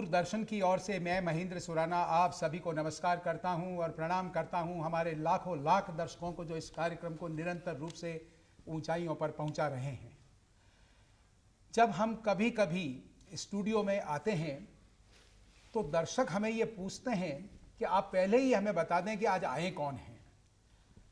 दूरदर्शन की ओर से मैं महेंद्र सुराना आप सभी को नमस्कार करता हूं और प्रणाम करता हूं हमारे लाखों लाख दर्शकों को जो इस कार्यक्रम को निरंतर रूप से ऊंचाइयों पर पहुंचा रहे हैं। जब हम कभी कभी स्टूडियो में आते हैं तो दर्शक हमें ये पूछते हैं कि आप पहले ही हमें बता दें कि आज आए कौन हैं।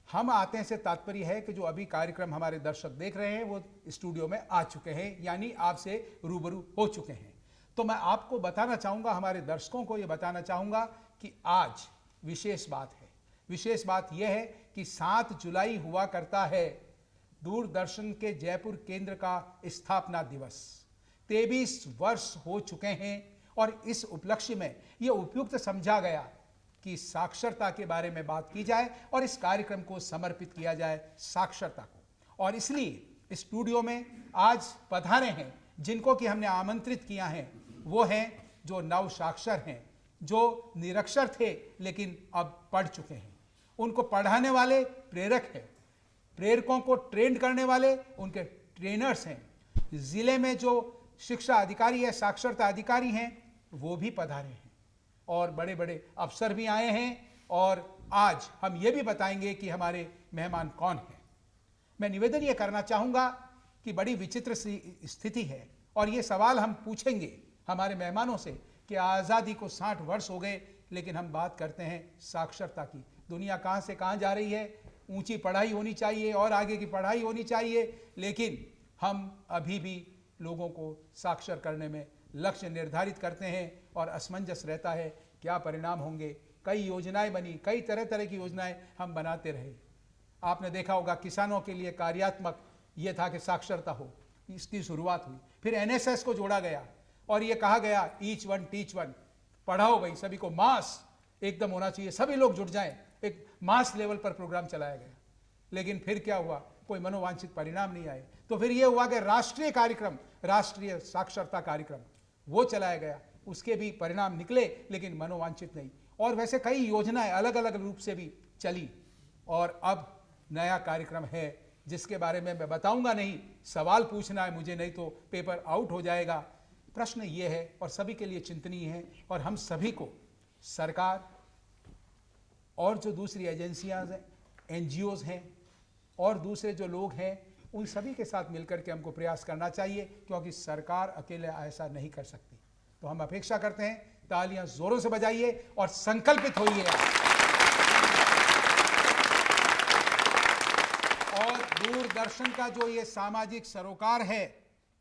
हम आते हैं से तात्पर्य है कि जो अभी कार्यक्रम हमारे दर्शक देख रहे हैं वो स्टूडियो में आ चुके हैं, यानी आपसे रूबरू हो चुके हैं। तो मैं आपको बताना चाहूँगा, हमारे दर्शकों को ये बताना चाहूँगा कि आज विशेष बात है। विशेष बात यह है कि 7 जुलाई हुआ करता है दूरदर्शन के जयपुर केंद्र का स्थापना दिवस। 23 वर्ष हो चुके हैं और इस उपलक्ष्य में ये उपयुक्त समझा गया कि साक्षरता के बारे में बात की जाए और इस कार्यक्रम को समर्पित किया जाए साक्षरता को। और इसलिए स्टूडियो में आज पधारे हैं जिनको कि हमने आमंत्रित किया है, वो हैं जो नव साक्षर हैं, जो निरक्षर थे लेकिन अब पढ़ चुके हैं। उनको पढ़ाने वाले प्रेरक हैं, प्रेरकों को ट्रेंड करने वाले उनके ट्रेनर्स हैं। जिले में जो शिक्षा अधिकारी है, साक्षरता अधिकारी हैं, वो भी पधारे हैं और बड़े बड़े अफसर भी आए हैं। और आज हम ये भी बताएंगे कि हमारे मेहमान कौन हैं। मैं निवेदन ये करना चाहूँगा कि बड़ी विचित्र सी स्थिति है और ये सवाल हम पूछेंगे हमारे मेहमानों से कि आज़ादी को 60 वर्ष हो गए लेकिन हम बात करते हैं साक्षरता की। दुनिया कहाँ से कहाँ जा रही है, ऊंची पढ़ाई होनी चाहिए और आगे की पढ़ाई होनी चाहिए, लेकिन हम अभी भी लोगों को साक्षर करने में लक्ष्य निर्धारित करते हैं और असमंजस रहता है क्या परिणाम होंगे। कई योजनाएं बनी, कई तरह तरह की योजनाएं हम बनाते रहे। आपने देखा होगा किसानों के लिए कार्यात्मक ये था कि साक्षरता हो, इसकी शुरुआत हुई। फिर एनएसएस को जोड़ा गया और ये कहा गया ईच वन टीच वन, पढ़ाओ भाई, सभी को मास एकदम होना चाहिए, सभी लोग जुट जाएं। एक मास लेवल पर प्रोग्राम चलाया गया। लेकिन फिर क्या हुआ, कोई मनोवांछित परिणाम नहीं आए। तो फिर यह हुआ कि राष्ट्रीय कार्यक्रम, राष्ट्रीय साक्षरता कार्यक्रम वो चलाया गया, उसके भी परिणाम निकले लेकिन मनोवांछित नहीं। और वैसे कई योजनाएं अलग अलग रूप से भी चली और अब नया कार्यक्रम है जिसके बारे में मैं बताऊंगा नहीं, सवाल पूछना है मुझे, नहीं तो पेपर आउट हो जाएगा। प्रश्न ये है और सभी के लिए चिंतनीय है और हम सभी को सरकार और जो दूसरी एजेंसियां हैं, एनजीओज हैं और दूसरे जो लोग हैं, उन सभी के साथ मिलकर के हमको प्रयास करना चाहिए, क्योंकि सरकार अकेले ऐसा नहीं कर सकती। तो हम अपेक्षा करते हैं, तालियां जोरों से बजाइए और संकल्पित होइए। और दूरदर्शन का जो ये सामाजिक सरोकार है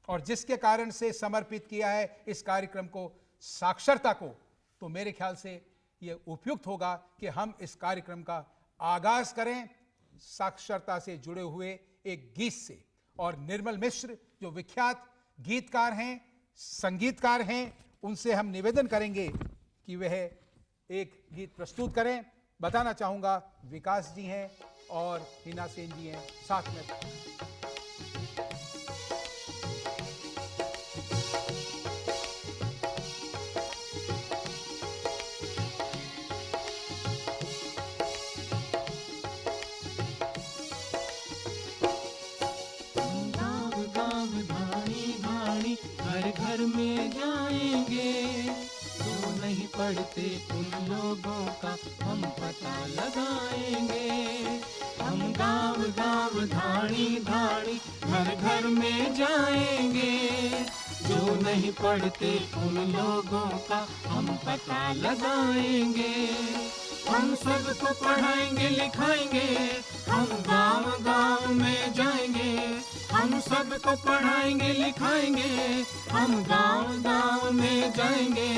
और जिसके कारण से समर्पित किया है इस कार्यक्रम को, साक्षरता को, तो मेरे ख्याल से ये उपयुक्त होगा कि हम इस कार्यक्रम का आगाज करें साक्षरता से जुड़े हुए एक गीत से। और निर्मल मिश्र जो विख्यात गीतकार हैं, संगीतकार हैं, उनसे हम निवेदन करेंगे कि वह एक गीत प्रस्तुत करें। बताना चाहूँगा विकास जी हैं और हिना सेन जी हैं साथ में। घर में जाएंगे, जो नहीं पढ़ते उन लोगों का हम पता लगाएंगे। हम गाँव गाँव धाड़ी धाड़ी घर घर में जाएंगे, जो नहीं पढ़ते उन लोगों का हम पता लगाएंगे। हम सबको पढ़ाएंगे लिखाएंगे, हम गाँव गाँव में जाएंगे। हम सबको पढ़ाएंगे लिखाएंगे, हम गाँव गाँव में जाएंगे।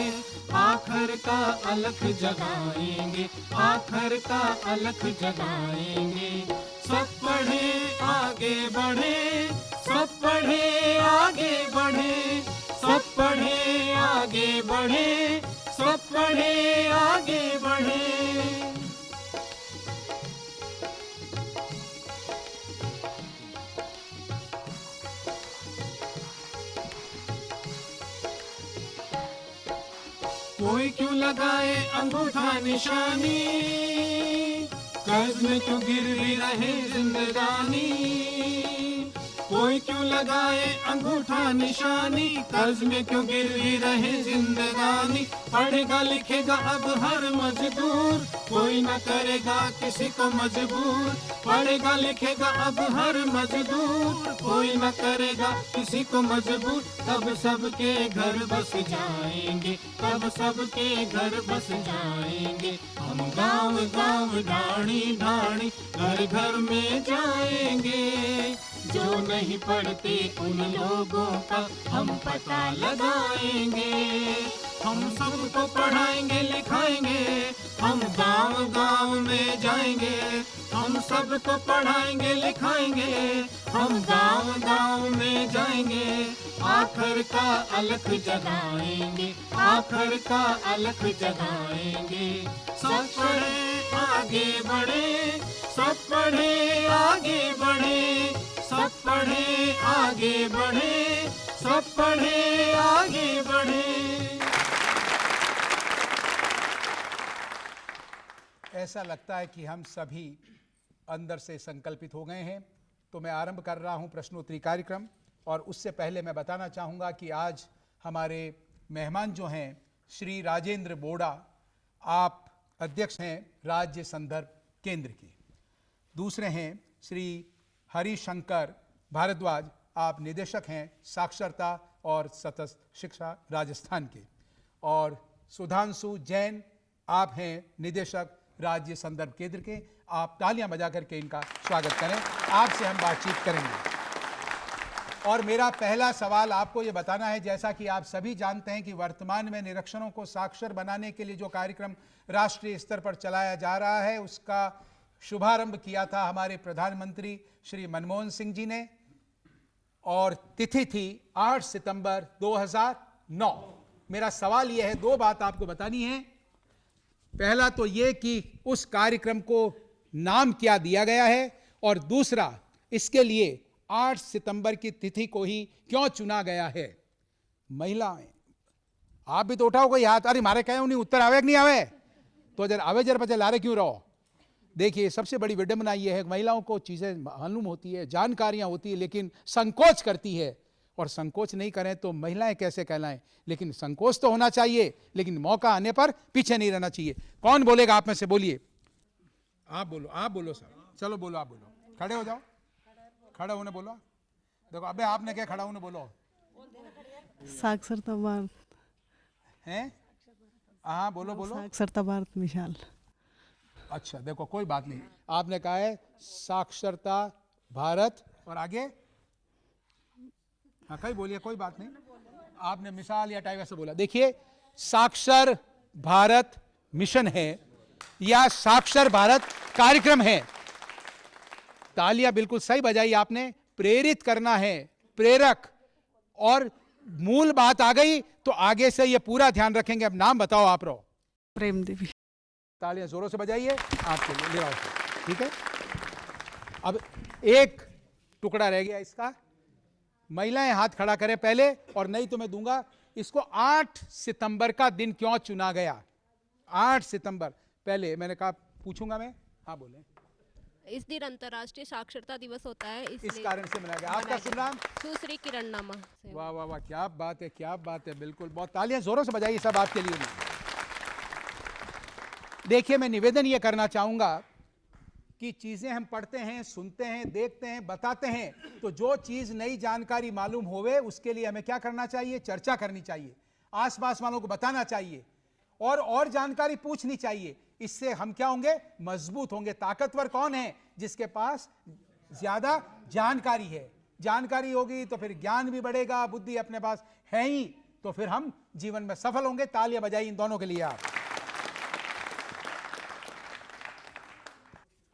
आखर का अलख जगाएंगे, आखर का अलख जगाएंगे। सब पढ़े आगे बढ़े, सब पढ़े आगे बढ़े, सब पढ़े आगे बढ़े, सब पढ़े आगे बढ़े। कोई क्यों लगाए अंगूठा निशानी, कर्ज में क्यों गिरवी रहे जिंदगानी। कोई क्यों लगाए अंगूठा निशानी, कर्ज में क्यों गिरवी रहे जिंदगानी। पढ़ेगा लिखेगा अब हर मजदूर, कोई न करेगा किसी को मजबूर। पढ़ेगा लिखेगा अब हर मजदूर, कोई न करेगा किसी को मजबूर। तब सबके घर बस जाएंगे, तब सबके घर बस जाएंगे। हम गांव गांव ढाणी ढाणी घर घर में जाएंगे। जो नहीं पढ़ते उन लोगों का हम पता लगाएंगे। हम सबको पढ़ाएंगे लिखाएंगे, हम गांव गांव में जाएंगे। हम सबको पढ़ाएंगे लिखाएंगे, हम गांव गांव में जाएंगे। आखिर का अलख जगाएंगे, आखिर का अलख जगाएंगे। सब पढ़े आगे बढ़े, सब पढ़े आगे बढ़े, सब पढ़े आगे बढ़े, सब पढ़े आगे बढ़े। ऐसा लगता है कि हम सभी अंदर से संकल्पित हो गए हैं। तो मैं आरंभ कर रहा हूं प्रश्नोत्तरी कार्यक्रम, और उससे पहले मैं बताना चाहूँगा कि आज हमारे मेहमान जो हैं श्री राजेंद्र बोड़ा, आप अध्यक्ष हैं राज्य संदर्भ केंद्र के। दूसरे हैं श्री हरिशंकर भारद्वाज, आप निदेशक हैं साक्षरता और सतत शिक्षा राजस्थान के। और सुधांशु जैन, आप हैं निदेशक राज्य संदर्भ केंद्र के। आप तालियां बजा करके इनका स्वागत करें। आपसे हम बातचीत करेंगे। और मेरा पहला सवाल आपको ये बताना है, जैसा कि आप सभी जानते हैं कि वर्तमान में निरक्षरों को साक्षर बनाने के लिए जो कार्यक्रम राष्ट्रीय स्तर पर चलाया जा रहा है, उसका शुभारंभ किया था हमारे प्रधानमंत्री श्री मनमोहन सिंह जी ने, और तिथि थी 8 सितंबर 2009। मेरा सवाल यह है, दो बात आपको बतानी है। पहला तो यह कि उस कार्यक्रम को नाम क्या दिया गया है, और दूसरा इसके लिए 8 सितंबर की तिथि को ही क्यों चुना गया है। महिलाएं, आप भी तो उठाओ कोई हाथ। अरे मारे कहे उन्हें उत्तर आवे कि नहीं आवे, तो जरा आवे जरा बचे लारे क्यों रहो। देखिए, सबसे बड़ी विडंबना यह है, महिलाओं को चीजें मालूम होती है, जानकारियां होती है, लेकिन संकोच करती है। और संकोच नहीं करें तो महिलाएं कैसे कहलाएं। लेकिन संकोच तो होना चाहिए, लेकिन मौका आने पर पीछे नहीं रहना चाहिए। कौन बोलेगा आप में से? बोलिए। आप बोलो, आप बोलो सर। चलो बोलो, आप बोलो। खड़े हो जाओ, खड़े होने बोलो। देखो, अबे आपने क्या खड़ा होने बोलो। साक्षरता भारत हैं? हाँ बोलो बोलो। साक्षरता भारत मिसाल। अच्छा, देखो कोई बात नहीं, आपने कहा है साक्षरता भारत, और आगे? हाँ कहीं बोलिए, कोई बात नहीं। आपने मिसाल या टाइप ऐसे बोला। देखिए, साक्षर भारत मिशन है या साक्षर भारत कार्यक्रम है। तालियां बिल्कुल सही बजाई आपने। प्रेरित करना है, प्रेरक, और मूल बात आ गई तो आगे से ये पूरा ध्यान रखेंगे। अब नाम बताओ आप। रहो। प्रेम देवी। तालियां जोरों से बजाइए। आपके लिए ले आओ, ठीक है। अब एक टुकड़ा रह गया इसका। महिलाएं हाथ खड़ा करें पहले, और नहीं तो मैं दूंगा। इसको 8 सितंबर का दिन क्यों चुना गया? 8 सितंबर पहले मैंने कहा पूछूंगा मैं। हाँ बोले। इस दिन अंतर्राष्ट्रीय साक्षरता दिवस होता है, इस कारण से मनाया गया। आपका शुभ नाम? सुश्री किरण नामा। वाह वाह वाह, क्या बात है, क्या बात है। बिल्कुल, बहुत तालियां जोरों से बजाइए सब आपके लिए। देखिए, मैं निवेदन यह करना चाहूंगा कि चीजें हम पढ़ते हैं, सुनते हैं, देखते हैं, बताते हैं, तो जो चीज नई जानकारी मालूम होवे उसके लिए हमें क्या करना चाहिए? चर्चा करनी चाहिए, आसपास वालों को बताना चाहिए, और जानकारी पूछनी चाहिए। इससे हम क्या होंगे? मजबूत होंगे। ताकतवर कौन है? जिसके पास ज्यादा जानकारी है। जानकारी होगी तो फिर ज्ञान भी बढ़ेगा, बुद्धि अपने पास है ही, तो फिर हम जीवन में सफल होंगे। तालियां बजाइए इन दोनों के लिए आप।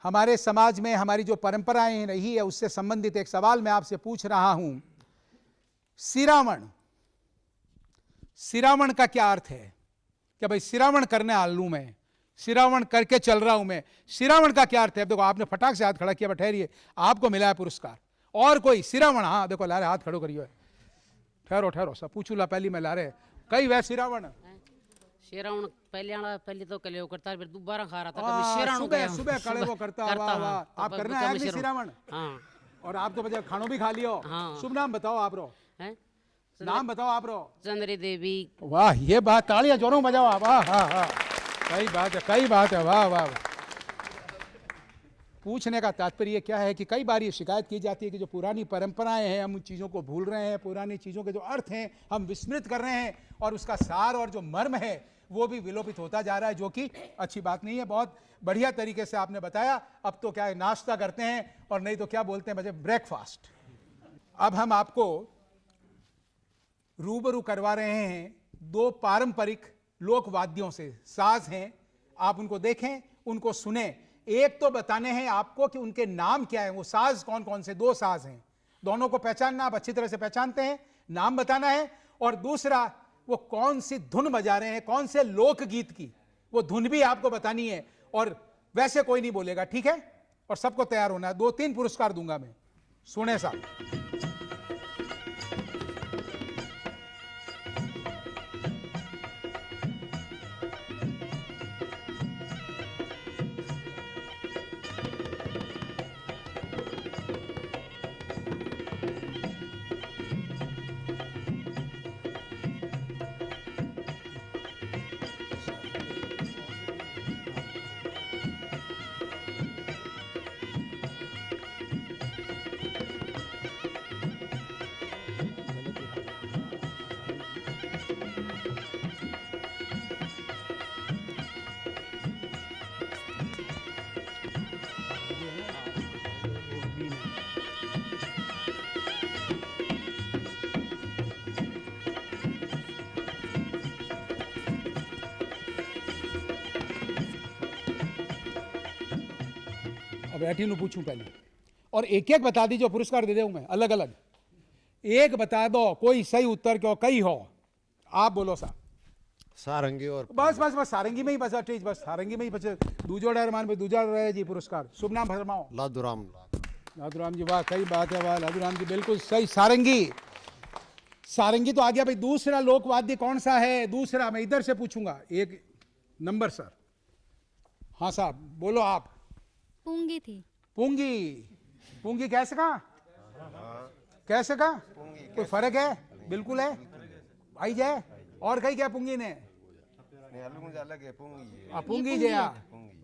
हमारे समाज में हमारी जो परंपराएं रही है उससे संबंधित एक सवाल मैं आपसे पूछ रहा हूं। सिरावण, सिरावण का क्या अर्थ है? क्या भाई सिरावण करने आलू में, सिरावण करके चल रहा हूं मैं, सिरावण का क्या अर्थ है? देखो, आपने फटाक से हाथ खड़ा किया, ठहरिए, आपको मिला है पुरस्कार। और कोई सिरावण? हाँ देखो, ला रहे, हाथ खड़ो करियो। ठहरो ठहरो, सब पूछू ला पहली में ला रहे। कई वह सिरावण शेरावण पहले तो कले वो करता, फिर दोबारा खा रहा था। सुबह सुबह कड़े वो करता। वाह वाह, आप करना है सिरावण? हाँ, और आप तो बजा खानों भी खा लियो। हाँ। शुभ नाम बताओ आप रो, हैं नाम बताओ आप रो। चंद्री देवी। वाह, ये बात, तालियां जोरों बजाओ आप। वाह हाँ हाँ, कई बात है, कई बात है, वाह वाह वाह। पूछने का तात्पर्य क्या है कि कई बार ये शिकायत की जाती है कि जो पुरानी परंपराएं हैं हम उन चीज़ों को भूल रहे हैं, पुरानी चीज़ों के जो अर्थ हैं हम विस्मृत कर रहे हैं, और उसका सार और जो मर्म है वो भी विलोपित होता जा रहा है, जो कि अच्छी बात नहीं है। बहुत बढ़िया तरीके से आपने बताया। अब तो क्या है, नाश्ता करते हैं, और नहीं तो क्या बोलते हैं बच्चे, ब्रेकफास्ट। अब हम आपको रूबरू करवा रहे हैं दो पारंपरिक लोक वाद्यों से। साज हैं, आप उनको देखें, उनको सुने। एक तो बताने हैं आपको कि उनके नाम क्या है, वो साज कौन कौन से। दो साज हैं, दोनों को पहचानना, आप अच्छी तरह से पहचानते हैं, नाम बताना है। और दूसरा, वो कौन सी धुन बजा रहे हैं, कौन से लोकगीत की, वो धुन भी आपको बतानी है। और वैसे कोई नहीं बोलेगा, ठीक है? और सबको तैयार होना है। 2-3 पुरस्कार दूंगा मैं, सुने साहब। अब एटीनू पूछूं पहले, और एक एक बता दीजिए, पुरस्कार दे दूं मैं अलग अलग। एक बता दो, कोई सही उत्तर क्यों कई हो। आप बोलो सा। सारंगी और बस बस बस, सारंगी में ही बस, ठीक, बस सारंगी में ही बस। दूजो डर मान भाई, दूजा रहे जी पुरस्कार। शुभ नाम फरमाओ। लादूराम। लादूराम जी, वाह, कई बात है, वाह लादूराम जी, बिल्कुल सही। सारंगी, सारंगी तो आ गया भाई। दूसरा लोकवाद्य कौन सा है? दूसरा मैं इधर से पूछूंगा, एक नंबर सर। हाँ साहब, बोलो आप। पूंगी थी। पूंगी, पूंगी कैसे कहा, कैसे कहा, कोई फर्क है? बिल्कुल है, आई जाए। और कही क्या पूंगी ने? अलग है पूंगी। पूंगी जया,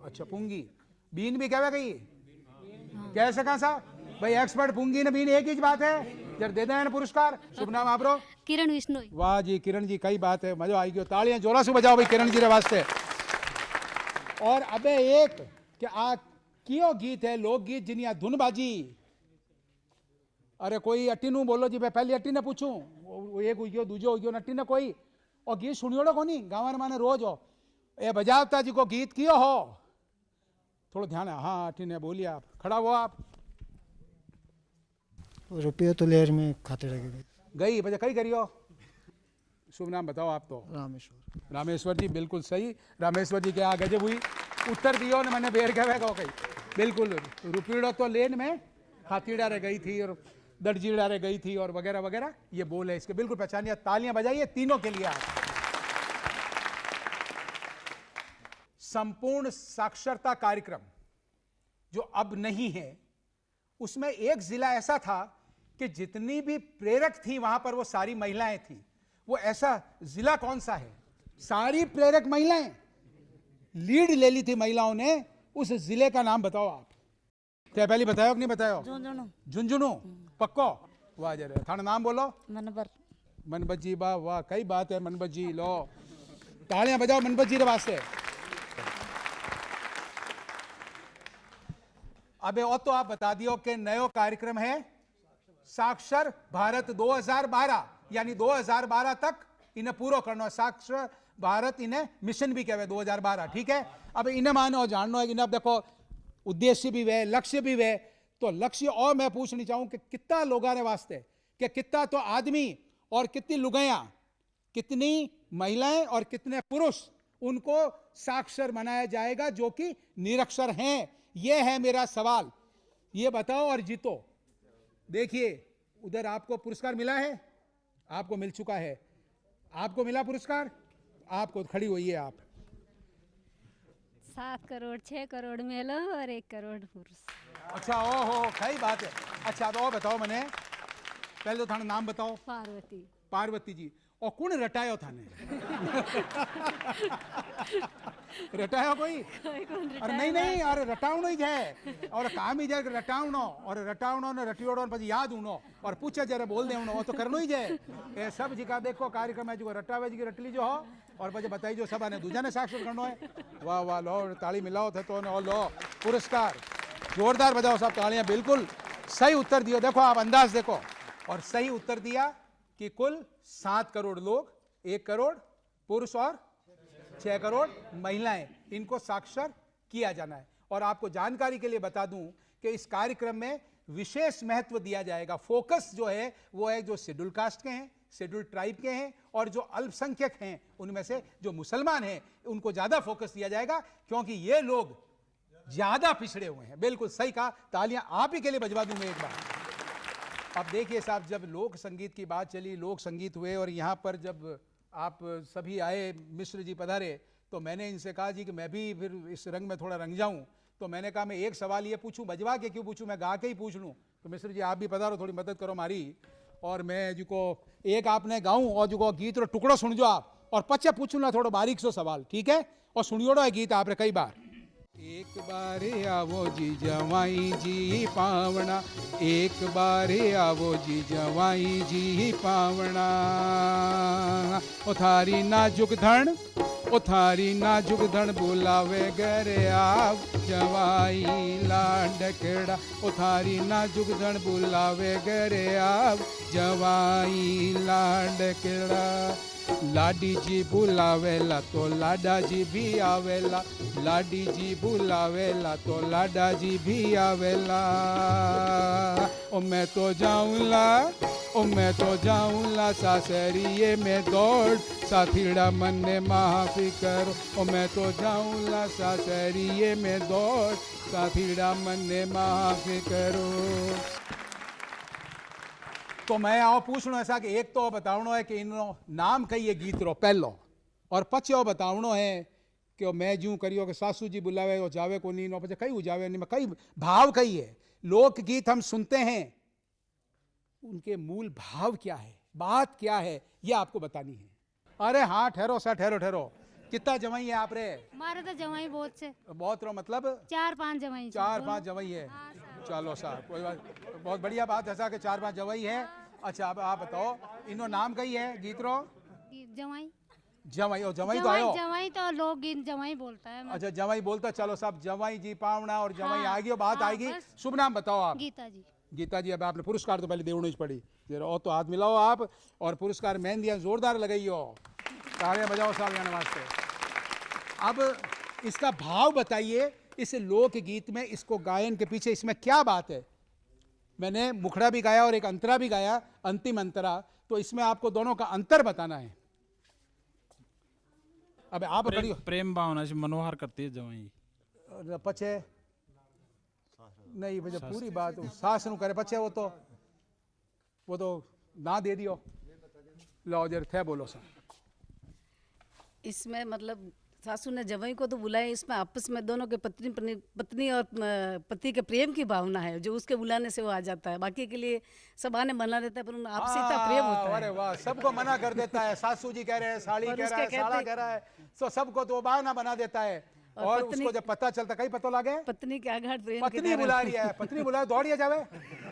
अच्छा पूंगी। बीन भी क्या कही, कैसे कहा साहब भाई? एक्सपर्ट पूंगी ने बीन एक ही बात है। जब दे दें पुरस्कार। शुभ नाम आप रो। किरण विष्णु। वाह जी किरण जी, कई बात है, मजा आएगी। तालियां जोरा से बजाओ भाई किरण जी के वास्ते। और अबे एक कि आ कियो गीत है, लोकगीत जिनिया धुन बाजी। अरे कोई अट्टी नु बोलो जी, मैं पहले अट्टी ने पूछूं, वो एक हो गयो, दूजो हो गयो, अट्टी ने कोई और गीत सुनियोड़ो कोनी गाँव माने रोज हो ए बजावता जी को गीत कियो हो, थोड़ा ध्यान है। हाँ अट्टी ने बोलिए, आप खड़ा हो। आप रुपये तो लेर में खाते रह गई बजा कई करियो। शुभ नाम बताओ आप। तो रामेश्वर। रामेश्वर जी, बिल्कुल सही। रामेश्वर जी क्या गजब हुई उत्तर दियो ने, मैंने बेर कहे कहो कही बिल्कुल। रुपीड़ो तो लेन में खातीड़ा रह गई थी, और दर्जीड़ा रह गई थी, और वगैरह वगैरह, ये बोल है इसके, बिल्कुल पहचानिए। तालियां बजाइए तीनों के लिए। आप संपूर्ण साक्षरता कार्यक्रम जो अब नहीं है, उसमें एक जिला ऐसा था कि जितनी भी प्रेरक थी वहां पर वो सारी महिलाएं थी। वो ऐसा जिला कौन सा है? सारी प्रेरक महिलाएं, लीड ले ली थी महिलाओं ने। उस जिले का नाम बताओ आप। क्या पहले बतायो कि नहीं बतायो? झुंझुनू। पक्को? वाह जरा, थाना नाम बोलो। मनबर। मनबत जी, वाह वाह, कई बात है मनबत जी। लो तालियां बजाओ मनबत जी के वास्ते। अबे और तो आप बता दियो कि नयो कार्यक्रम है साक्षर भारत 2012, यानी 2012 तक इन्हें पूरा करना है। साक्षर भारत इन्हें मिशन भी कहवे 2012, ठीक है? अब इन्हें मानो और जानना है कि अब देखो उद्देश्य भी वे, लक्ष्य भी वे। तो लक्ष्य और मैं पूछनी चाहूं कि कितना लोगों ने वास्ते, कि कितना तो आदमी और कितनी लुगाइयां, कितनी महिलाएं और कितने पुरुष, उनको साक्षर बनाया जाएगा जो कि निरक्षर हैं? यह है मेरा सवाल। ये बताओ और जीतो। देखिए उधर आपको पुरस्कार मिला है, आपको मिल चुका है। आपको मिला पुरस्कार, आपको खड़ी हुई है। आप 7 करोड़ 6 करोड़ महिला और 1 करोड़ पुरुष। अच्छा ओहो सही बात है। अच्छा तो और बताओ मैंने पहले तो थाने नाम बताओ। पार्वती। पार्वती जी और कौन रटायो थाने? रटायो कोई? अरे नहीं नहीं अरे रटावनो ही है और काम ही जाए रटावनो और रटावनो ने रटियोड़ो પછી याद उनो और पूछे जरे बोल दे उनो तो करनो ही जाए। ये सब जी का देखो कार्यक्रम है जो रटावे जी की रटली जो हो और પછી बताई जो सब आने दूजा ने साक्षर करनो है। वाह वाह लो ताली मिलाओ थे तो लो पुरस्कार जोरदार बजाओ सब तालियां। बिल्कुल सही उत्तर दियो। देखो आप अंदाज देखो और सही उत्तर दिया कि कुल 7 करोड़ लोग 1 करोड़ पुरुष और 6 करोड़ महिलाएं इनको साक्षर किया जाना है। और आपको जानकारी के लिए बता दूं कि इस कार्यक्रम में विशेष महत्व दिया जाएगा। फोकस जो है वो है जो शेड्यूल कास्ट के हैं, शेड्यूल ट्राइब के हैं और जो अल्पसंख्यक हैं उनमें से जो मुसलमान हैं उनको ज्यादा फोकस दिया जाएगा क्योंकि ये लोग ज्यादा पिछड़े हुए हैं। बिल्कुल सही कहा। तालियां आप ही के लिए बजवा दूं मैं एक बार। अब देखिए साहब जब लोक संगीत की बात चली लोक संगीत हुए और यहाँ पर जब आप सभी आए मिश्र जी पधारे तो मैंने इनसे कहा जी कि मैं भी फिर इस रंग में थोड़ा रंग जाऊं। तो मैंने कहा मैं एक सवाल ये पूछूं बजवा के क्यों पूछूं, मैं गा के ही पूछ लूं। तो मिश्र जी आप भी पधारो थोड़ी मदद करो हमारी। और मैं जो को एक आपने गाऊं और जो को गीत रो टुकड़ो सुन जो आप और पचे पूछूं ना थोड़ा बारीक सो सवाल ठीक है। और सुनियोड़ो है गीत आपने कई बार। एक बारे आवो जी जवाई जी पावना एक बारे आवो जी जवाई जी पावना ओ थारी नाजुक धन बुलावे घरे आव जवाई लाडकड़ा ओ थारी नाजुक धन बुलावे घरे आव जवाई लाडकड़ा। लाडी जी बुलावेला तो लाडा जी भी आवेला लाडी जी बुलावेला तो लाडा जी भी आवेला। ओ मैं तो जाऊंला सासरिये में दौड़ साथीड़ा मन ने माफी करो। ओ मैं तो जाऊंला सासरिये में दौड़ साथीड़ा मन ने माफी करो। तो मैं आओ पूछनो ऐसा कि एक तो बतावनो है कि इनो नाम कही है गीत रो पहलो और पछो बतावनो है कि मैं जूं करियो कि सासू जी बुलावे और जावे को नी नो पछे कई जावे नहीं कई भाव कही है। लोकगीत हम सुनते हैं उनके मूल भाव क्या है बात क्या है ये आपको बतानी है। अरे हाँ ठहरो सा ठहरो कितना जवाई है आप रे? हमारे तो जवाई बहुत से बहुत रो मतलब 4-5 जवाई 4-5 जवाई है। चलो साहब कोई बात बहुत बढ़िया बात है कि 4-5 जवाई है। अच्छा अब आप बताओ इनो नाम कही है गीत रो? जवाई और जवाई तो आयो जवाई तो लोग गीत जवाई बोलता है। अच्छा जवाई बोलता। चलो साहब जवाई जी पावना और जवाई आ गई बात आएगी। शुभ नाम बताओ आप? गीता जी। अब आपने पुरस्कार तो पहले देवनी पड़ी जरा तो हाथ मिलाओ आप और पुरस्कार मेहंदियां जोरदार लगाइयो तालियां बजाओ सालियां वास्ते। अब इसका भाव बताइए इस लोकगीत में इसको गायन के पीछे इसमें क्या बात है। मैंने मुखड़ा भी गाया और एक अंतरा भी गाया अंतिम अंतरा तो इसमें आपको दोनों का अंतर बताना है। अब आप प्रेम भावना से मनोहर करती है जवाई पछे नहीं मुझे पूरी बात सास नु करे पछे वो तो ना दे दियो। लो जर थे बोलो सा। इसमें मतलब सासू ने जवाई को तो बुलाया इसमें आपस में दोनों के पत्नी और पति के प्रेम की भावना है जो उसके बुलाने से वो आ जाता है। बाकी के लिए सब आने मना देता है पर उन आपसी इतना प्रेम होता है। अरे वाह सबको मना कर देता है। सासू जी कह रहे हैं साड़ी कह रहा है साला कह रहा है तो सबको तो बहाना बना देता है। और उसको जब पता चलता कहीं पता लगे पत्नी के आघात प्रेम पत्नी बुला रही है पत्नी बुला दौड़िए जावे।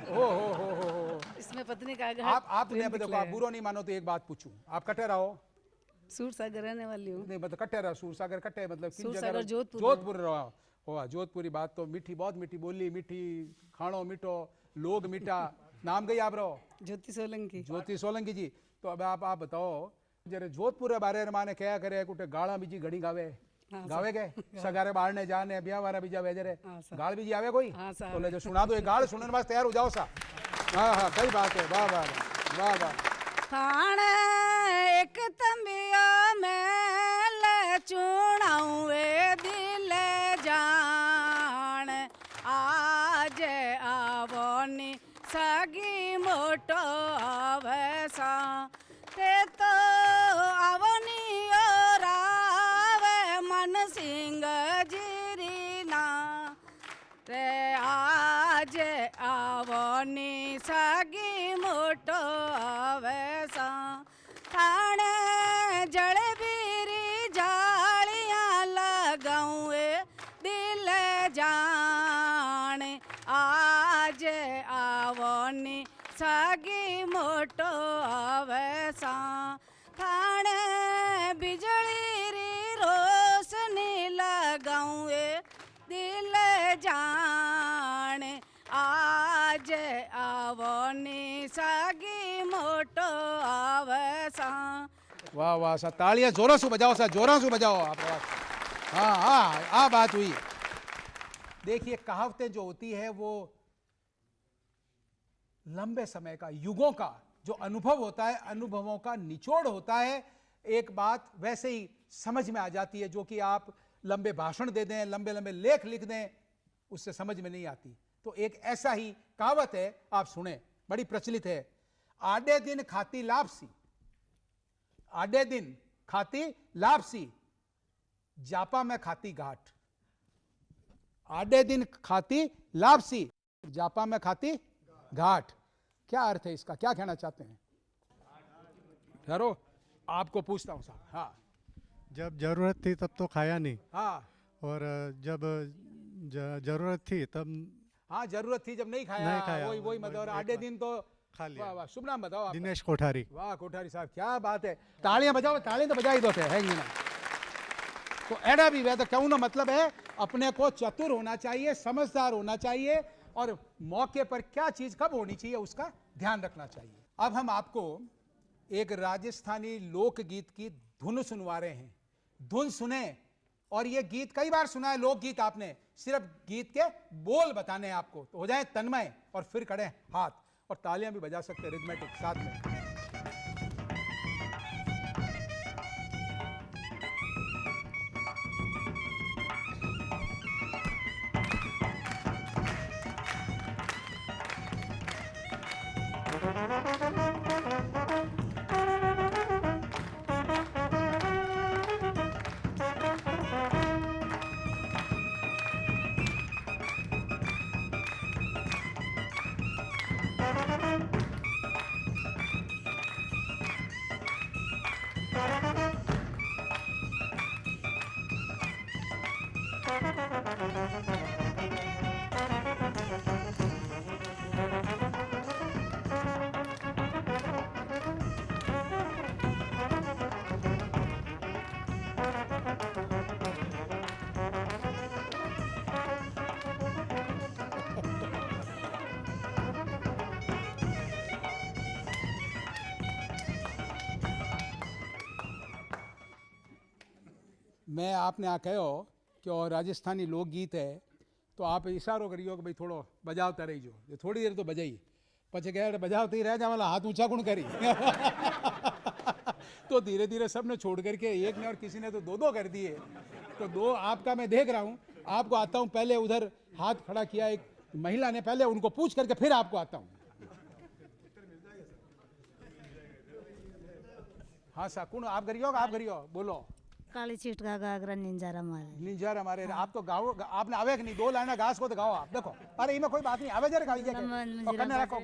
हो इसमें पत्नी का आघात आप देखो आप बुरो नहीं मानो तो एक बात पूछूं आप कटे रहो? सूरसागर रहने वाली हूँ। नहीं मतलब कटे रहो सूरसागर कटे मतलब सूरसागर जोधपुर रहो हो जोधपुरी बात तो मीठी बहुत मीठी बोली मीठी खाणो मीठो लोग मीठा। नाम गई आप रहो? ज्योति सोलंकी जी। तो अब आप बताओ जरे जोधपुर बारे माने क्या करे कुटे गाला बीजी घड़ी गावे गावे गए सगारे बाहर ने जाने ब्याह वाला बीजा वेजरे गाल बीजी आवे कोई तो ले जो सुना दो एक गाल सुनने वास्ते तैयार हो जाओ सा। हाँ कई बात है वाह वाह वाह वाह। थाने एक तंबिया में ले चुनाऊ वे दिल जान आज आवनी सगी मोटो आवेसा ते तो आवनी और आवे मन सिंह जी मोटो आवे सा थाने बिजली री रोशनी लगाऊं दिल जान आज आवो निसागी मोटो आवे सा। वाह वाह सा, तालियां जोरों से बजाओ सा, जोरों से बजाओ आप। हाँ हाँ, आ बात हुई। देखिए कहावतें जो होती है वो लंबे समय का, युगों का जो अनुभव होता है, अनुभवों का निचोड़ होता है। एक बात वैसे ही समझ में आ जाती है जो कि आप लंबे भाषण दे दें, लंबे लंबे लेख लिख दें, उससे समझ में नहीं आती। तो एक ऐसा ही कहावत है, आप सुने, बड़ी प्रचलित है। आधे दिन खाती लापसी, आधे दिन खाती लापसी, जापा में खाती घाट। आधे दिन खाती लापसी, जापा में खाती घाट। क्या अर्थ है इसका, क्या कहना चाहते हैं? ठहरो, आपको पूछता हूं साहब। हाँ, जब जरूरत थी तब तो खाया नहीं, हाँ, और जब जरूरत थी तब हाँ, जरूरत थी जब नहीं खाया, नहीं खाया, वही वही मतलब। आधे दिन तो खा लिया। वाह वाह, शुभ नाम बताओ आप। दिनेश कोठारी। वाह कोठारी साहब, क्या बात है। तालियां बजाओ, तालियां तो बजा ही दो थे, है ना। तो एड़ा भी वह तो कहूं ना, मतलब है अपने को चतुर होना चाहिए, समझदार होना चाहिए, और मौके पर क्या चीज कब होनी चाहिए उसका ध्यान रखना चाहिए। अब हम आपको एक राजस्थानी लोकगीत की धुन सुनवा रहे हैं। धुन सुने, और ये गीत कई बार सुना है, लोकगीत आपने, सिर्फ गीत के बोल बताने हैं आपको, तो हो जाए तन्मय, और फिर खड़े हाथ, और तालियां भी बजा सकते हैं रिदमेटिक साथ में। मैं आपने आ कहो कि और राजस्थानी लोकगीत है, तो आप इशारो करियो कि भाई थोड़ो बजावता रही जो, थोड़ी देर तो बजाई, पछे कह बजावते ही रह जा, वाला हाथ ऊंचा कौन करी। तो धीरे धीरे सब ने छोड़ करके, एक ने और किसी ने तो दो दो कर दिए। तो दो आपका मैं देख रहा हूँ, आपको आता हूँ। पहले उधर हाथ खड़ा किया एक महिला ने, पहले उनको पूछ करके फिर आपको आता हूँ। हाँ सा कौन आप करियो बोलो। काली चीट का गागरा निंजारा मारे। निंजारा मारे। हाँ। आप तो गाओ, आपने आवे कि नहीं, दो लाइना घास को तो गाओ आप। देखो, अरे इनमें कोई बात नहीं, आवे जरा गाइए रखो।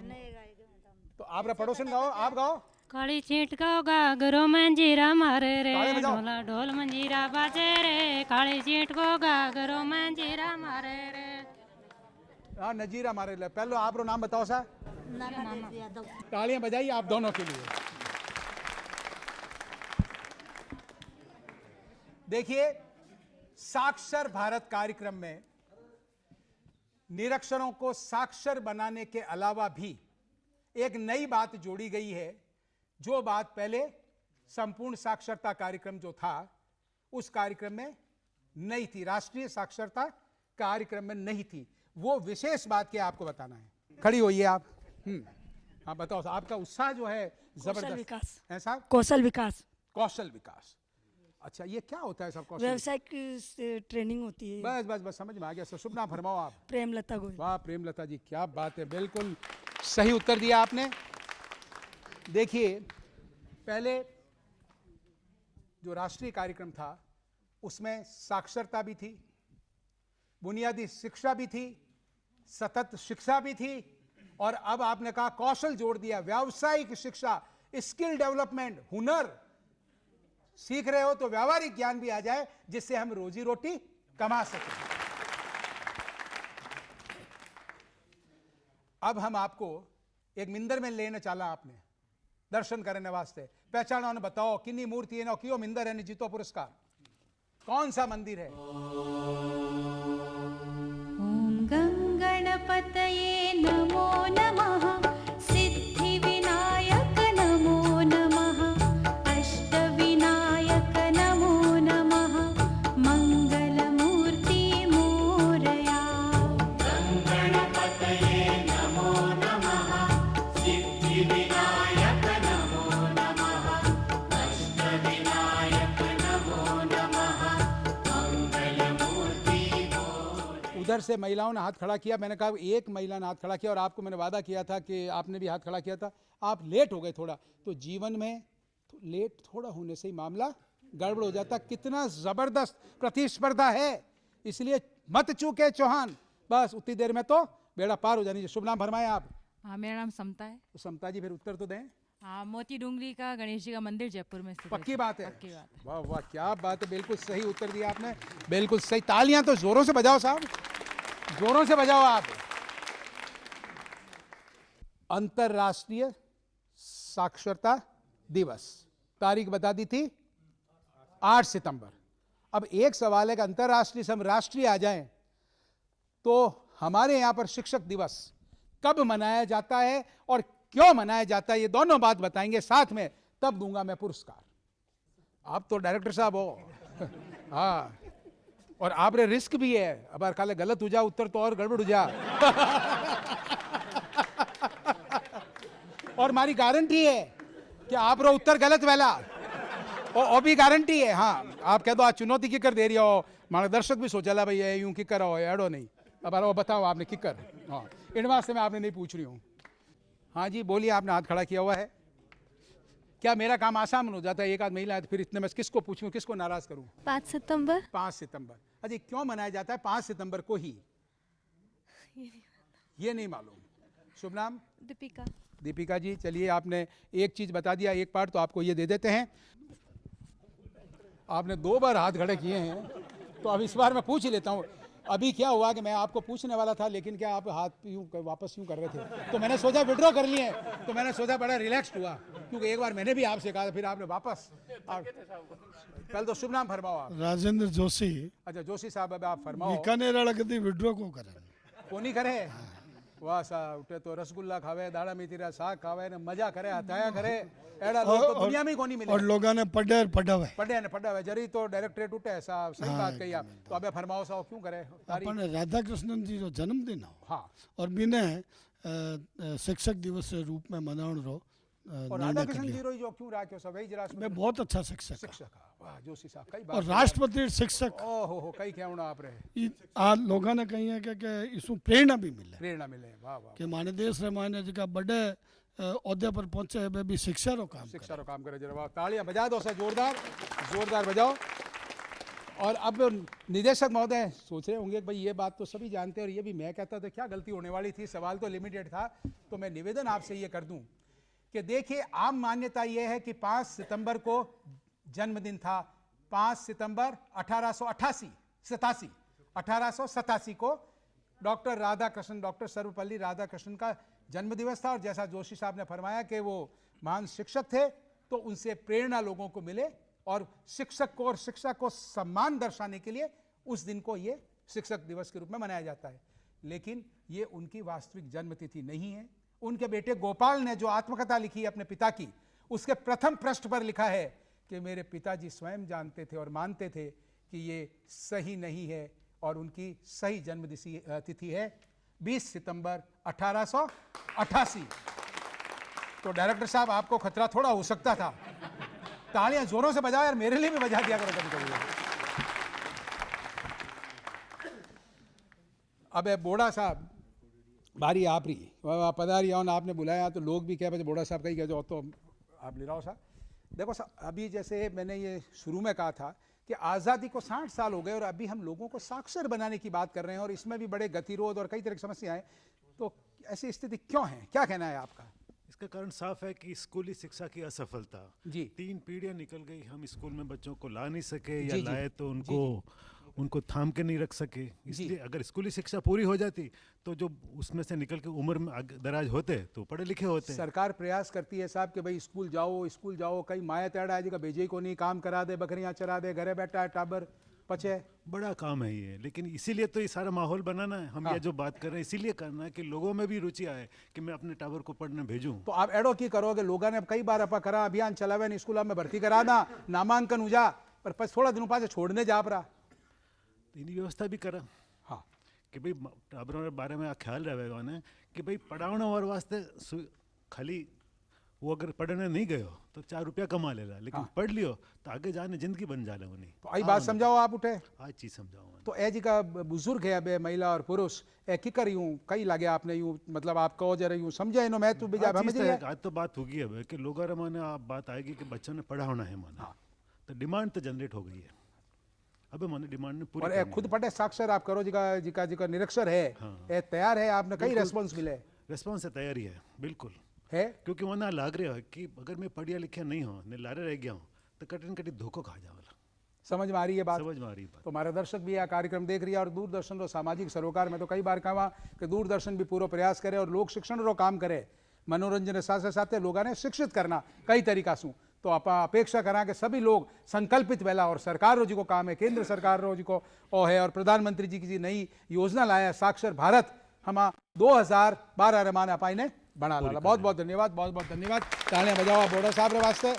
तो आप रे पड़ोसन गाओ, आप गाओ। काली चीट का गागरो मंजीरा मारे रे, ढोला ढोल मंजीरा बाजे रे, काली चीट को गागरो मंजीरा मारे रे। हाँ, नजीरा मारे ले। पहले आप रो नाम बताओ सा। तालियां बजाइए आप दोनों के लिए। देखिए, साक्षर भारत कार्यक्रम में निरक्षरों को साक्षर बनाने के अलावा भी एक नई बात जोड़ी गई है, जो बात पहले संपूर्ण साक्षरता कार्यक्रम जो था उस कार्यक्रम में नहीं थी, राष्ट्रीय साक्षरता कार्यक्रम में नहीं थी। वो विशेष बात क्या आपको बताना है। खड़ी होइए आप। हाँ बताओ, आपका उत्साह जो है जबरदस्त। विकास है साहब, कौशल विकास। कौशल विकास। अच्छा, ये क्या होता है सब कौशल? व्यवसाय की ट्रेनिंग होती है। बस बस बस समझ में आ गया। शुभ नाम फरमाओ आप। प्रेमलता गोयल। वाह प्रेमलता जी, क्या बात है, बिल्कुल सही उत्तर दिया आपने। देखिए, पहले जो राष्ट्रीय कार्यक्रम था उसमें साक्षरता भी थी, बुनियादी शिक्षा भी थी, सतत शिक्षा भी थी, और अब आपने कहा कौशल जोड़ दिया, व्यावसायिक शिक्षा, स्किल डेवलपमेंट, हुनर सीख रहे हो तो व्यावहारिक ज्ञान भी आ जाए, जिससे हम रोजी रोटी कमा सकें। अब हम आपको एक मिंदर में लेना चाला आपने, दर्शन करने वास्ते पहचानो ने बताओ किन्नी मूर्ति है क्यों मिंदर है जीतो पुरस्कार कौन सा मंदिर है? ओम गंगणपतये नमो नमः सिद्धिविनायक नमो नमः अष्टविनायक नमो नमः मंगलमूर्ति मोरया गणपतये नमो नमः सिद्धिविनायक नमो नमः अष्टविनायक नमो नमः मंगलमूर्ति उधर से महिलाओं ने हाथ खड़ा किया, मैंने कहा एक महिला ने हाथ खड़ा किया और आपको मैंने वादा किया था कि आपने भी हाथ खड़ा किया था, आप लेट हो गए थोड़ा, तो जीवन में लेट थोड़ा होने से ही मामला गड़बड़ हो जाता। कितना जबरदस्त प्रतिस्पर्धा है, इसलिए मत चूके चौहान, बस उतनी देर में तो बेड़ा पार हो जानी चाहिए। शुभ नाम फरमाएं आप। हाँ, मेरा नाम समता है। तो समता जी फिर उत्तर तो दें। हाँ, मोती डूंगरी का गणेश जी का मंदिर जयपुर में स्थित पक्की बात है? पक्की बात है। वाह वाह क्या बात है, बिल्कुल सही उत्तर दिया आपने, बिल्कुल सही। तालियां तो जोरों से बजाओ साहब, जोरों से बजाओ आप। अंतरराष्ट्रीय साक्षरता दिवस तारीख बता दी थी 8 सितंबर। अब एक सवाल है कि अंतरराष्ट्रीय से हम राष्ट्रीय आ जाएं तो हमारे यहां पर शिक्षक दिवस कब मनाया जाता है और क्यों मनाया जाता है, ये दोनों बात बताएंगे साथ में, तब दूंगा मैं पुरस्कार। आप तो डायरेक्टर साहब हो हाँ, और आप रे रिस्क भी है, अब काले गलत हो जा उत्तर तो और गड़बड़ हो जा और हमारी गारंटी है कि आप रो उत्तर गलत वाला और भी गारंटी है। हाँ, आप कह दो आज चुनौती की कर दे रही हो, मार्गदर्शक भी सोचा भाई यूं की कर एडो नहीं, अब बताओ आपने की कर। हाँ, इन वास्ते मैं आपने नहीं पूछ रही हूँ। हाँ जी बोलिए, आपने हाथ खड़ा किया हुआ है। क्या मेरा काम आसान हो जाता है, एक आध महिला है तो फिर इतने में किसको पूछूं, किसको नाराज करूं? 5 सितंबर। 5 सितंबर, अजी क्यों मनाया जाता है 5 सितंबर को ही? ये नहीं मालूम। शुभ नाम? दीपिका। दीपिका जी, चलिए आपने एक चीज बता दिया, एक पार्ट तो आपको ये दे देते हैं। आपने 2 बार हाथ खड़े किए हैं तो अब इस बार मैं पूछ ही लेता हूँ। अभी क्या हुआ कि मैं आपको पूछने वाला था लेकिन क्या आप हाथ यूं वापस यूं कर रहे थे, तो मैंने सोचा विड्रॉ कर लिए, तो मैंने सोचा बड़ा रिलैक्स्ड हुआ, क्योंकि एक बार मैंने भी आपसे कहा था, फिर आपने वापस। कल तो शुभ नाम फरमाओ आप। राजेंद्र जोशी। अच्छा जोशी साहब, अब आप फरमाओ। बीकानेर वाला कभी विड्रॉ को करे कोनी करे? वाह साहब, उठे तो रसगुल्ला खावे, दाड़ा मीठीरा साग खावे ने मजा करे, हथाया करे, एड़ा लोग तो दुनिया में ही कोनी मिले। और लोगों ने पढ़े जरी तो डायरेक्टरेट उठे साहब, सही बात कही आप। तो अबे फरमाओ साहब क्यों करे? अपन राधा कृष्णन जी जो जन्मदिन हो, हाँ, और बिने शिक्षक दिवस के रूप में मनाउण रो और राधा कृष्ण जी रो जो क्यों राख्यो सब, जरा मैं बहुत अच्छा शिक्षक शिक्षक। वाह जोशी साहब, कई बात। और राष्ट्रपति शिक्षक, ओ हो कई कहना आप रहे। आज लोगों ने कही है कि इसु प्रेरणा भी मिले, वाह वाह, कि माने देश रे माने जका बड़े औहदे पर पहुंचे है भी शिक्षा रो काम करे। जरा वाह, तालियां बजा दो सर, जोरदार बजाओ। और अब निदेशक महोदय सोच रहे होंगे भाई ये बात तो सभी जानते हैं और ये भी मैं कहता था क्या गलती होने वाली थी, सवाल तो लिमिटेड था, तो मैं निवेदन आपसे ये कर दूं कि देखिए आम मान्यता यह है कि 5 सितंबर को जन्मदिन था। 5 सितंबर 1887 को डॉक्टर राधाकृष्णन, डॉक्टर सर्वपल्ली राधाकृष्णन का जन्म दिवस था। और जैसा जोशी साहब ने फरमाया कि वो महान शिक्षक थे, तो उनसे प्रेरणा लोगों को मिले और शिक्षक को और शिक्षा को सम्मान दर्शाने के लिए उस दिन को ये शिक्षक दिवस के रूप में मनाया जाता है। लेकिन ये उनकी वास्तविक जन्मतिथि नहीं है। उनके बेटे गोपाल ने जो आत्मकथा लिखी अपने पिता की, उसके प्रथम पृष्ठ पर लिखा है कि मेरे पिताजी स्वयं जानते थे और मानते थे कि ये सही नहीं है और उनकी सही जन्म तिथि है 20 सितंबर 1888। तो डायरेक्टर साहब आपको खतरा थोड़ा हो सकता था। तालियां जोरों से बजाओ यार, मेरे लिए भी बजा दिया करो कभी कभी। अब बोड़ा साहब बारी आप रही, पधारी और आपने बुलाया तो लोग भी क्या बचे, बोड़ा साहब का ही कह जाओ, तो आप ले रहा साहब। देखो साहब, अभी जैसे मैंने ये शुरू में कहा था कि आज़ादी को 60 साल हो गए और अभी हम लोगों को साक्षर बनाने की बात कर रहे हैं और इसमें भी बड़े गतिरोध और कई तरह की समस्याएं, तो ऐसी स्थिति क्यों है, क्या कहना है आपका? इसका कारण साफ है कि स्कूली शिक्षा की असफलता। जी, 3 पीढ़ियां निकल गई, हम स्कूल में बच्चों को ला नहीं सके, या लाए तो उनको उनको थाम के नहीं रख सके। इसलिए अगर स्कूली शिक्षा पूरी हो जाती तो जो उसमें से निकल के उम्र में दराज होते तो पढ़े लिखे होते। सरकार प्रयास करती है साहब कि भाई स्कूल जाओ, कई माया तेड़ा है जी भेजे को नहीं, काम करा दे, बकरियां चरा दे, घरे बैठा है टाबर पचे। बड़ा काम है ये, लेकिन इसीलिए तो ये सारा माहौल बनाना है। हम ये जो बात कर रहे हैं इसीलिए करना है कि लोगों में भी रुचि आए कि मैं अपने टाबर को पढ़ने भेजूं। तो आप एडो की करोगे, लोगों ने कई बार अपा करा अभियान चलावे नहीं, स्कूल में भर्ती करा ना, नामांकन हो जा, पर थोड़ा दिनों पास छोड़ने जा पड़ा। इन व्यवस्था भी करा हाँ कि भाई टाबरों के बारे में ख्याल रहेगा ने कि भाई पढ़ाने और वास्ते खाली वो अगर पढ़ने नहीं गयो तो 4 रुपया कमा लेला, लेकिन पढ़ लियो तो आगे जाने जिंदगी बन जाले उन्हें। तो आई बात समझाओ आप उठे, आज चीज समझाओ। तो ए जी का बुजुर्ग है अब महिला और पुरुष ए की कर यूं कई लगे आपने यूं मतलब आप कहो जरा यूं समझे इनो मैं तो बिजा समझ लिया। आज तो बात होगी अब कि लोगों रे माने आप बात आएगी कि बच्चों ने पढ़ाना है माने, तो डिमांड तो जनरेट हो गई है। अब माने डिमांड ने पूरी और खुद पढ़े साक्षर आप करो जिका निरक्षर है ए तैयार है, आपने कई रेस्पॉन्स मिले। रेस्पॉन्स से तैयारी है बिल्कुल है, क्योंकि वरना लाग रहा है कि अगर मैं पढ़िया लिखिया नहीं हो ने लारे रह गया हूँ तो कठिन कठिन धोखो खा जाओला। समझ में आ रही है बात? समझ में आ रही है बात। तो हमारे दर्शक भी यह कार्यक्रम देख रही है और दूरदर्शन रो सामाजिक सरोकार में तो कई बार कहा कि दूरदर्शन भी पूरा प्रयास करे और लोक शिक्षण रो काम करे, मनोरंजन के साथ साथ लोगों ने शिक्षित करना कई तरीका से। तो आप अपेक्षा करा कि सभी लोग संकल्पित वेला और सरकार रो जी को काम है, केंद्र सरकार रो जी को ओ है और प्रधानमंत्री जी की नई योजना लाया साक्षर भारत हम 2012 रे माने अपाई ने बना ला। बहुत बहुत धन्यवाद, बहुत बहुत धन्यवाद। तालियां बजाओ बोड़ा साहब रे वास्ते।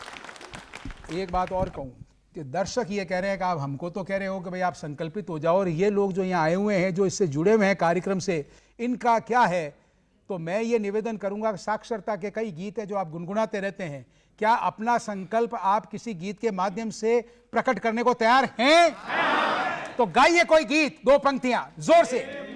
एक बात और कहूँ कि दर्शक ये कह रहे हैं कि आप हमको तो कह रहे हो कि भाई आप संकल्पित हो जाओ, और ये लोग जो यहाँ आए हुए हैं जो इससे जुड़े हुए हैं कार्यक्रम से, इनका क्या है? तो मैं ये निवेदन करूंगा कि साक्षरता के कई गीत हैं जो आप गुनगुनाते रहते हैं, क्या अपना संकल्प आप किसी गीत के माध्यम से प्रकट करने को तैयार हैं? तो गाइए कोई गीत, 2 पंक्तियां जोर से।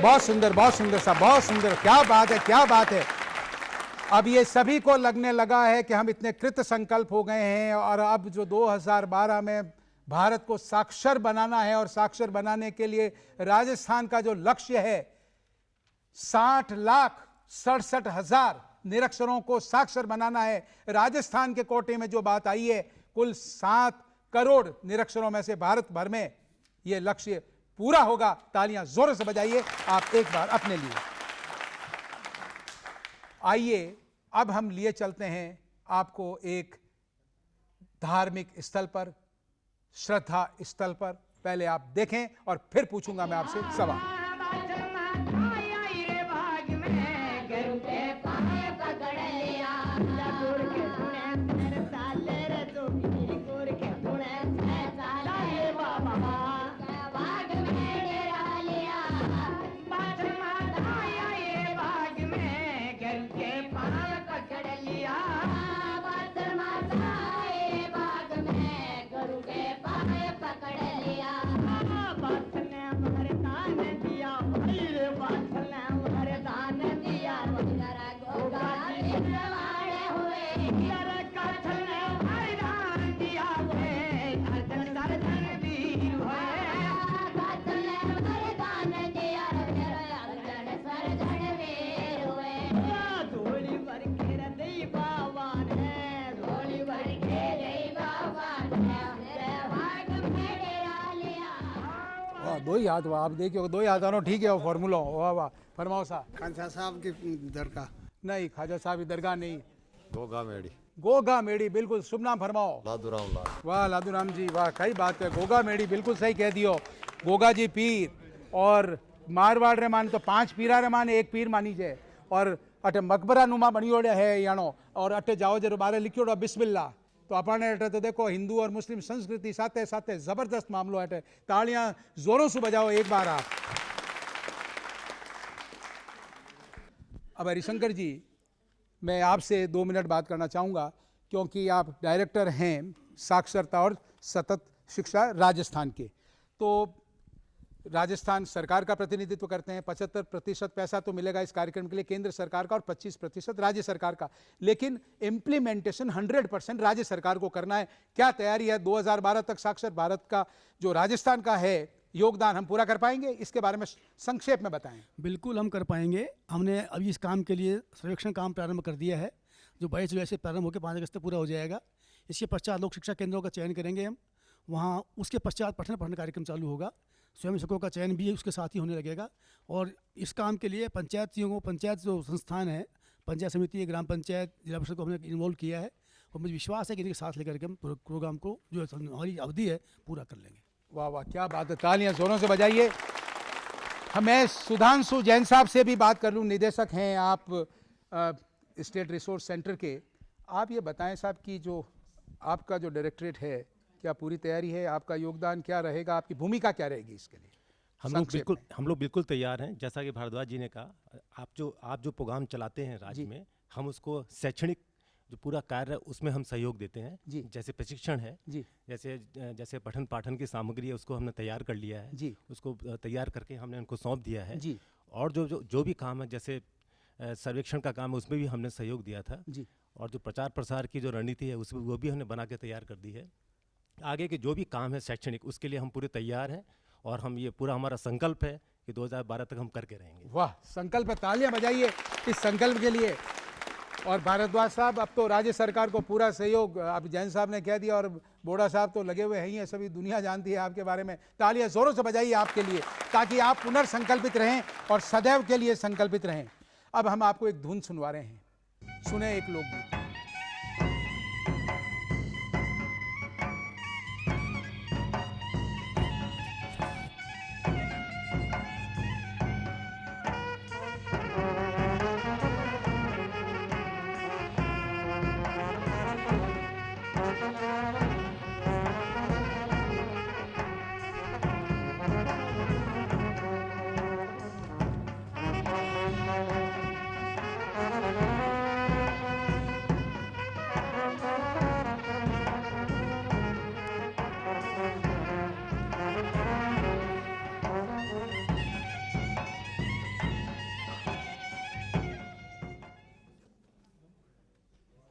बहुत सुंदर साहब, बहुत सुंदर, क्या बात है, क्या बात है। अब ये सभी को लगने लगा है कि हम इतने कृत संकल्प हो गए हैं और अब जो 2012 में भारत को साक्षर बनाना है और साक्षर बनाने के लिए राजस्थान का जो लक्ष्य है 60,67,000 निरक्षरों को साक्षर बनाना है। राजस्थान के कोटे में जो बात आई है कुल 7 करोड़ निरक्षरों में से भारत भर में यह लक्ष्य पूरा होगा। तालियां जोर से बजाइए आप एक बार अपने लिए। आइए अब हम लिए चलते हैं आपको एक धार्मिक स्थल पर, श्रद्धा स्थल पर। पहले आप देखें और फिर पूछूंगा मैं आपसे सवाल। दो ही हाथ, आप देखिए 2 ही हाथ आनो ठीक है, वो फॉर्मूला। वाह वाह, फरमाओ साहब। खाजा साहब की दरगाह नहीं, खाजा साहब की दरगाह नहीं, गोगा मेड़ी। गोगा मेड़ी, बिल्कुल शुभ नाम फरमाओ। लादूराम लाल। वाह लादूराम जी, वाह कई बात है। गोगा मेड़ी बिल्कुल सही कह दियो। गोगा जी पीर और मारवाड़ रे माने तो 5 पीरा रे माने 1 पीर मानी जाए। और अटे मकबरा नुमा बनियोड़े है यानो, और अटे जाओ जरो बारे लिखियोड़ो बिस्मिल्लाह। तो अपने अटे तो देखो हिंदू और मुस्लिम संस्कृति साथे साथे जबरदस्त मामलो अटे। तालियां जोरों से बजाओ एक बार आप। अब हरिशंकर जी, मैं आपसे 2 मिनट बात करना चाहूँगा क्योंकि आप डायरेक्टर हैं साक्षरता और सतत शिक्षा राजस्थान के, तो राजस्थान सरकार का प्रतिनिधित्व करते हैं। 75% पैसा तो मिलेगा इस कार्यक्रम के लिए केंद्र सरकार का और 25% राज्य सरकार का, लेकिन इम्प्लीमेंटेशन 100% राज्य सरकार को करना है। क्या तैयारी है 2012 तक साक्षर भारत का जो राजस्थान का है योगदान, हम पूरा कर पाएंगे? इसके बारे में संक्षेप में बताएं। बिल्कुल हम कर पाएंगे। हमने अभी इस काम के लिए सर्वेक्षण काम प्रारंभ कर दिया है, जो 22 जुलाई से प्रारंभ होकर 5 अगस्त तक पूरा हो जाएगा। इसके पश्चात लोक शिक्षा केंद्रों का चयन करेंगे हम, वहाँ उसके पश्चात पठन पाठन कार्यक्रम चालू होगा। स्वयं शिक्षकों का चयन भी उसके साथ ही होने लगेगा। और इस काम के लिए पंचायत जो संस्थान है, पंचायत समिति, ग्राम पंचायत, जिला परिषद को हमने इन्वॉल्व किया है और मुझे विश्वास है कि इनके साथ लेकर के हम प्रोग्राम को जो हमारी अवधि है पूरा कर लेंगे। वाह वाह, क्या बात है, तालियां जोरों से बजाइए। मैं सुधांशु जैन साहब से भी बात कर लूँ, निदेशक हैं आप स्टेट रिसोर्स सेंटर के। आप ये बताएं साहब कि जो आपका जो डायरेक्टरेट है, क्या पूरी तैयारी है? आपका योगदान क्या रहेगा, आपकी भूमिका क्या रहेगी इसके लिए? हम लोग बिल्कुल तैयार हैं। जैसा कि भारद्वाज जी ने कहा, आप जो प्रोग्राम चलाते हैं राज्य में, हम उसको शैक्षणिक जो पूरा कार्य है उसमें हम सहयोग देते हैं। जैसे प्रशिक्षण है, जैसे पठन पाठन की सामग्री है उसको हमने तैयार कर लिया है, उसको तैयार करके हमने उनको सौंप दिया है। और जो भी काम है, जैसे सर्वेक्षण का काम है, उसमें भी हमने सहयोग दिया था। और जो प्रचार प्रसार की जो रणनीति है उसमें वो भी हमने बना के तैयार कर दी है। आगे के जो भी काम है शैक्षणिक, उसके लिए हम पूरे तैयार हैं और हम ये पूरा हमारा संकल्प है कि 2012 तक हम करके रहेंगे। वाह, संकल्प है, तालियां बजाइए इस संकल्प के लिए। और भारद्वाज साहब, अब तो राज्य सरकार को पूरा सहयोग, अब जैन साहब ने कह दिया और बोड़ा साहब तो लगे हुए हैं ही हैं, सभी दुनिया जानती है आपके बारे में। तालियां जोरों से बजाइए आपके लिए, ताकि आप पुनर्संकल्पित रहें और सदैव के लिए संकल्पित रहें। अब हम आपको एक धुन सुनवा रहे हैं, सुने एक लोकगीत।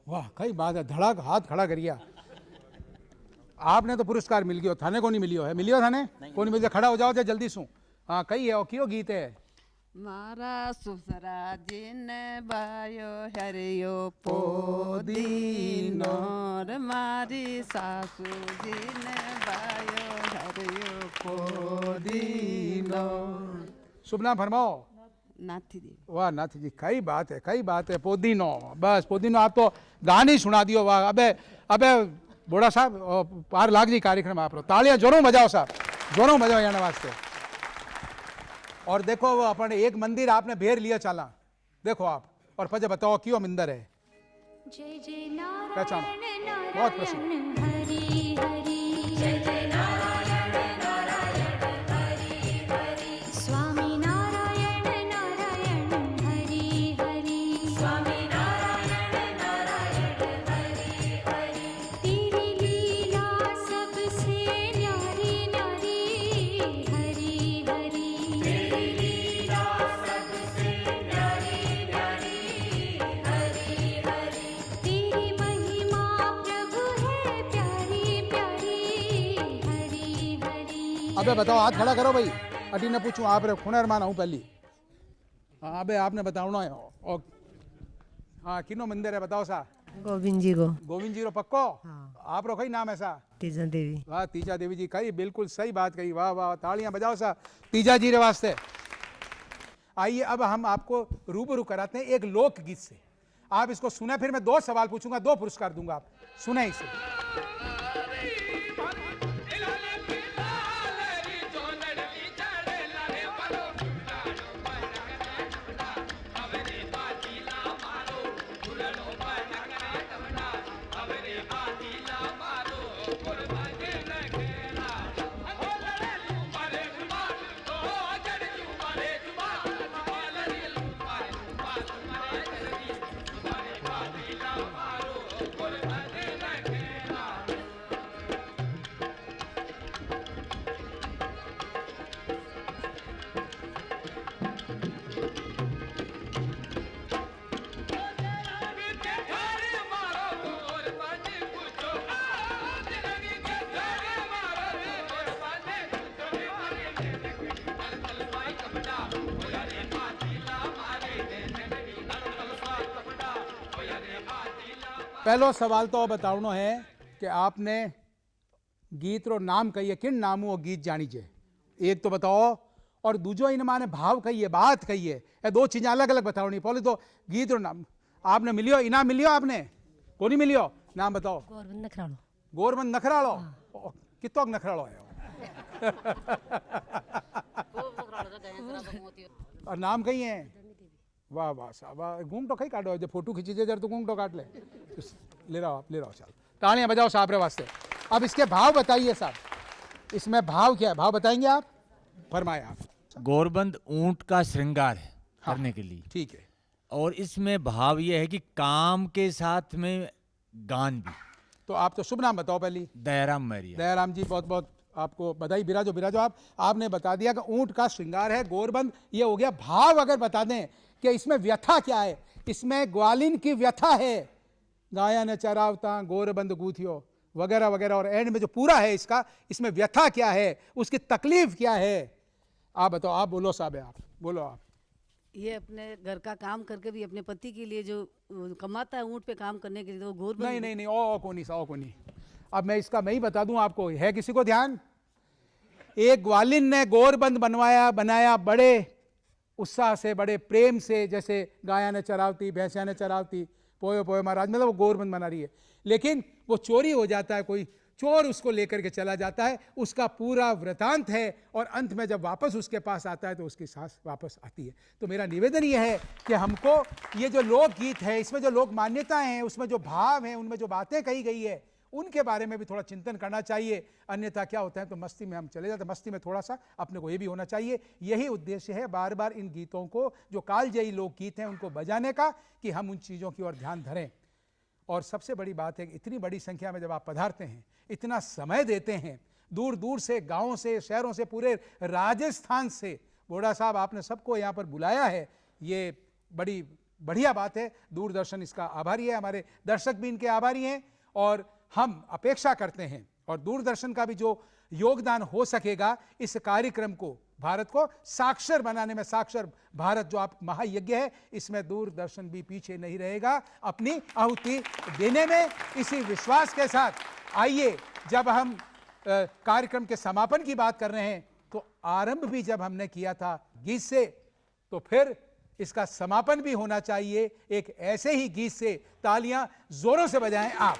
वाह, कई बात है, धड़क हाथ खड़ा करिए। आपने तो पुरस्कार मिल गयो, थाने को नहीं मिलियो है? मिलियो थाने को नहीं मिलियो? खड़ा हो जाओ जल्दी सु। हाँ, कई है, क्यों गीत है? मारा सुसरा जिन बायो हरियो पोदीनो, मारी सासू जिन बायो हरियो पोदीनो। शुभ नाम फरमाओ। नाथी जी। वाह नाथी जी, कई बात है, कई बात है। पोदीनो, बस पोदीनो, आप तो गान ही सुना दियो। वाह, अबे बोड़ा साहब पार लाग जी कार्यक्रम आप रो। तालियां जोरों बजाओ साहब, जोरों बजाओ यहाँ वास्ते। और देखो वो अपन एक मंदिर आपने भेर लिया चला, देखो आप, और पजे बताओ क्यों मंदिर है? जय जय नारायण पहचानो, बहुत प्रसिद्ध। हरि हरि, जय जय नारायण नारायण हरि हरि, स्वामी नारायण नारायण हरि हरि, स्वामी नारायण नारायण हरि हरि। तेरी लीला सबसे न्यारी न्यारी हरि हरि, तेरी लीला सबसे न्यारी न्यारी हरि हरि। तेरी महिमा प्रभु है प्यारी प्यारी हरि हरि। अबे बताओ, हाथ खड़ा करो भाई, अटी ने पूछूं आप रे खुनर मान हूँ पहली। हाँ, अबे आपने बताना है। और हाँ, किनो मंदिर है बताओ सा? गोविंद जी को। गोविंद जी रो पक्को? आप रो कई नाम है सा? तीजा देवी। वाह, तीजा देवी जी, कही बिल्कुल सही बात कही। वाह वाह, तालियां बजाओ सा तीजा जी रे वास्ते। आइए अब हम आपको रूबरू कराते हैं एक लोकगीत से। आप इसको सुने, फिर मैं 2 सवाल पूछूंगा, 2 पुरस्कार दूंगा। आप सुने इसे। पहलो सवाल तो बतावनो है कि आपने गीत रो नाम कहिए, किन नामों वो गीत जानी जे, एक तो बताओ, और दूजो इन माने भाव कहिए, बात कहिए, ये दो चीजें अलग अलग बताओ। नहीं पहले तो गीत रो नाम आपने मिलियो, इनाम मिलियो आपने को नहीं मिलियो, नाम बताओ। गोरबंद नखरालो। गोरबंद नखरालो, कितो नखरालो है और नाम कहीं है? वाह वाह साहब, घूम तो कहीं काटो, जब फोटो खींची जर तो घूम तो काट ले रहा आप, ले रहा चल, तालियां बजाओ साहब रे वास्ते। अब इसके भाव बताइए साहब, इसमें भाव क्या है, भाव बताएंगे आप, फरमाए आप। गोरबंद ऊंट का श्रृंगार है करने के लिए, ठीक है, और इसमें भाव ये है कि काम के साथ में गान भी। तो आप तो शुभ नाम बताओ पहली। दयाराम मैरिया। दयाराम जी बहुत बहुत आपको बधाई, बिराजो बिराजो। आपने बता दिया कि ऊंट का श्रृंगार है, गोरबंद ये हो गया। भाव अगर बता दें कि इसमें व्यथा क्या है, इसमें ग्वालिन की व्यथा है, गाया न चरावता गोरबंद गूथियो वगैरह वगैरह, और एंड में जो पूरा है इसका, इसमें व्यथा क्या है, उसकी तकलीफ क्या है, आप बताओ। आप बोलो साहब, आप बोलो। आप ये अपने घर का काम करके भी अपने पति के लिए जो कमाता है ऊंट पे काम करने के लिए, तो गोरबंद नहीं ओ को नहीं। अब मैं इसका मैं ही बता दूं आपको, है किसी को ध्यान? एक ग्वालिन ने गोरबंद बनाया बड़े उत्साह से, बड़े प्रेम से, जैसे गाया ने चरावती, भैंसिया ने चरावती, पोयो पोयो महाराज, मतलब वो गोरबंद बना रही है, लेकिन वो चोरी हो जाता है, कोई चोर उसको लेकर के चला जाता है, उसका पूरा वृतांत है, और अंत में जब वापस उसके पास आता है तो उसकी सांस वापस आती है। तो मेरा निवेदन ये है कि हमको ये जो लोकगीत है, इसमें जो लोक मान्यताएं हैं, उसमें जो भाव हैं, उनमें जो बातें कही गई है, उनके बारे में भी थोड़ा चिंतन करना चाहिए। अन्यथा क्या होता है, तो मस्ती में हम चले जाते हैं। मस्ती में थोड़ा सा अपने को ये भी होना चाहिए। यही उद्देश्य है बार बार इन गीतों को, जो कालजयी लोकगीत हैं, उनको बजाने का, कि हम उन चीज़ों की ओर ध्यान धरें। और सबसे बड़ी बात है कि इतनी बड़ी संख्या में जब आप पधारते हैं, इतना समय देते हैं, दूर दूर से, गाँव से, शहरों से, पूरे राजस्थान से, बोड़ा साहब आपने सबको यहाँ पर बुलाया है, ये बड़ी बढ़िया बात है। दूरदर्शन इसका आभारी है, हमारे दर्शक भी इनके आभारी हैं, और हम अपेक्षा करते हैं, और दूरदर्शन का भी जो योगदान हो सकेगा इस कार्यक्रम को, भारत को साक्षर बनाने में, साक्षर भारत जो आप महायज्ञ है, इसमें दूरदर्शन भी पीछे नहीं रहेगा अपनी आहुति देने में। इसी विश्वास के साथ आइए, जब हम कार्यक्रम के समापन की बात कर रहे हैं, तो आरंभ भी जब हमने किया था गीत से, तो फिर इसका समापन भी होना चाहिए एक ऐसे ही गीत से। तालियां जोरों से बजाएं आप।